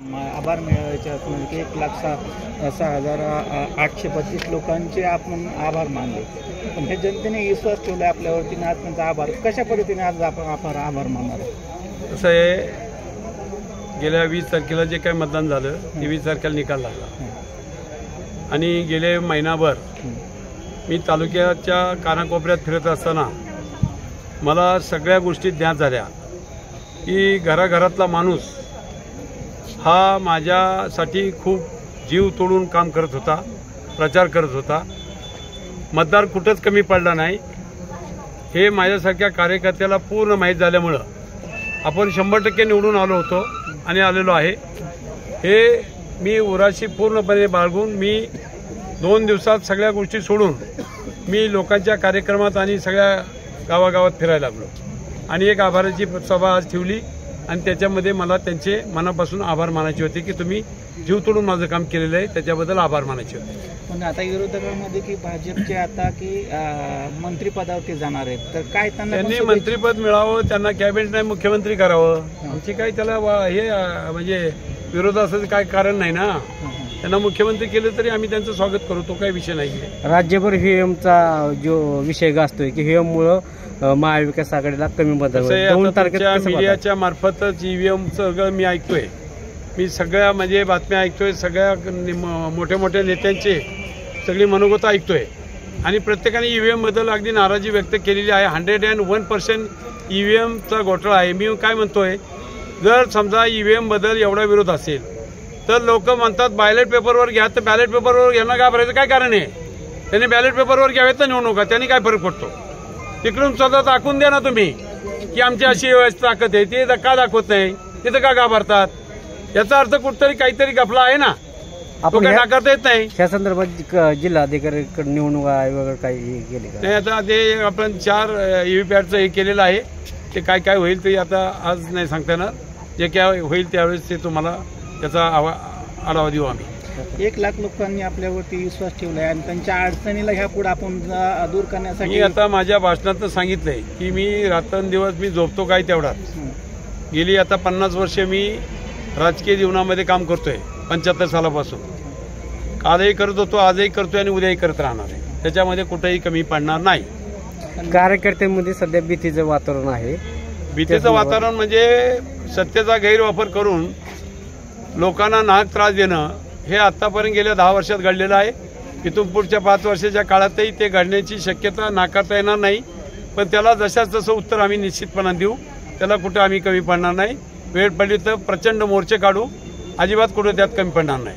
आभार मेळाव्याच्या म्हणजे 1,06,825 लोकांचे आपण आभार मानले, पण हे जनतेने विश्वास ठेवला आपल्यावरती आज त्यांचा आभार कशा पद्धतीने आज आपण आभार मानणार आहे? असं आहे, गेल्या 20 तारखेला जे काय मतदान झालं ते 20 तारखेला निकाल लागला आणि गेले महिनाभर मी तालुक्याच्या कानाकोपऱ्यात फिरत असताना मला सगळ्या गोष्टी ज्ञात झाल्या की घराघरातला माणूस हा माझ्यासाठी खूप जीव तोडून काम करत होता, प्रचार करत होता. मतदार कुठंच कमी पडला नाही हे माझ्यासारख्या कार्यकर्त्याला पूर्ण माहीत झाल्यामुळं आपण 100% निवडून आलो होतो आणि आलेलो आहे. हे मी उराशी पूर्णपणे बाळगून मी 2 दिवसात सगळ्या गोष्टी सोडून मी लोकांच्या कार्यक्रमात आणि सगळ्या गावागावात फिरायला लागलो आणि एक आभाराची सभा आज ठेवली आणि त्याच्यामध्ये मला त्यांचे मनापासून आभार मानायचे होते की तुम्ही जीव तोडून माझं काम केलेलं आहे, त्याच्याबद्दल आभार मानायचे होते. पण आता विरोधकांमध्ये की भाजपचे आता की मंत्रिपदावरती जाणार आहेत, तर काय त्यांनी मंत्रिपद मिळावं, त्यांना कॅबिनेट नाही मुख्यमंत्री करावं, आमची काही त्याला हे म्हणजे विरोध असायचं काय कारण नाही ना. त्यांना मुख्यमंत्री केलं तरी आम्ही त्यांचं स्वागत करू, तो काही विषय नाहीये. राज्यभर ईव्हीएमचा जो विषय गाजतोय की ईव्हीएममुळे महाविकास आघाडीला कमी बदल मीडियाच्या मार्फतच ईव्हीएमचं सगळं मी ऐकतोय, मी सगळ्या म्हणजे बातम्या ऐकतोय, सगळ्या मोठ्या मोठ्या नेत्यांचे सगळी मनोगत ऐकतोय आणि प्रत्येकाने ईव्हीएम बद्दल अगदी नाराजी व्यक्त केलेली आहे. 101% ईव्हीएमचा घोटाळा आहे. मी काय म्हणतोय, जर समजा ईव्हीएम बद्दल एवढा विरोध असेल तर लोक म्हणतात बॅलेट पेपरवर घ्या, तर बॅलेट पेपरवर यांना घाबरायचं काय कारण आहे? त्यांनी बॅलेट पेपरवर घ्यावेत तर निवडणुका, त्यांनी काय फरक पडतो? तिकडून स्वतः दाखवून द्या ना तुम्ही की आमची अशी ताकद आहे, ते का दाखवत नाही, तिथं का घाबरतात? याचा अर्थ कुठतरी काहीतरी गफला आहे ना, आपण काय करता येत नाही. या संदर्भात जिल्हाधिकाऱ्यांकडे निवडणुका आयोगाकडे काही केले नाही? आता ते आपण 4 EVPATचं हे केलेलं आहे, ते काय काय होईल ते आता आज नाही सांगता येणार. जे काय होईल त्यावेळेस ते तुम्हाला त्याचा आढावा देऊ आम्ही. 1,00,000 लोकांनी आपल्यावरती विश्वास ठेवलाय आणि त्यांच्या अडचणीला ह्या पुढे आपण दूर करण्यासाठी मी आता माझ्या भाषणात सांगितलंय की मी रात्रंदिवस मी झोपतो काय तेवढाच. गेली आता 50 वर्षे मी राजकीय जीवनामध्ये काम करतोय, 75 सालापासून. कालही करत होतो, आजही करतोय आणि उद्याही करत राहणार आहे. त्याच्यामध्ये कुठेही कमी पडणार नाही. कार्यकर्त्यांमध्ये सध्या भीतीचं वातावरण आहे. भीतीचं वातावरण म्हणजे सत्तेचा गैरवापर करून लोकांना नाहक त्रास देणं हे आतापर्यंत गेल्या 10 वर्षात घडलेलं आहे. इथून पुढच्या 5 वर्षाच्या काळातही ते घडण्याची शक्यता नाकारता येणार नाही. पण त्याला जशाच तसं उत्तर आम्ही निश्चितपणाने देऊ, त्याला कुठं आम्ही कमी पडणार नाही. वेळ पडली तर प्रचंड मोर्चे काढू, अजिबात कुठं त्यात कमी पडणार नाही.